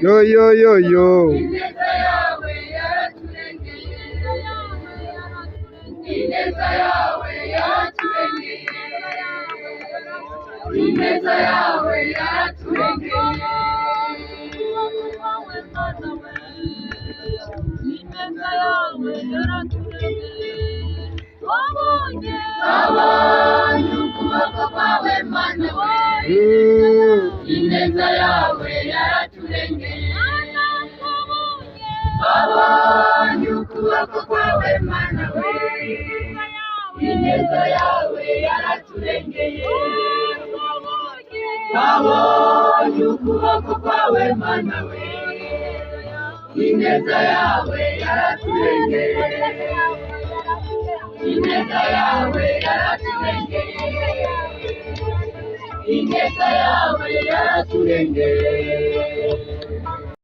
Yo yo yo yo. ineza yawe yaraturengeye, ineza yawe yaraturengeye, ineza yawe yaraturengeye. Ineza yawe yaraturengeye, abonye ukuboko kwawe Mana we, ineza yawe yaraturengeye, abonye ukuboko kwawe Mana we, ineza yawe yaraturengeye, abonye ukuboko kwawe Mana we, ineza yawe yaraturengeye, ineza yawe yaraturengeye, ineza yawe yaraturengeye.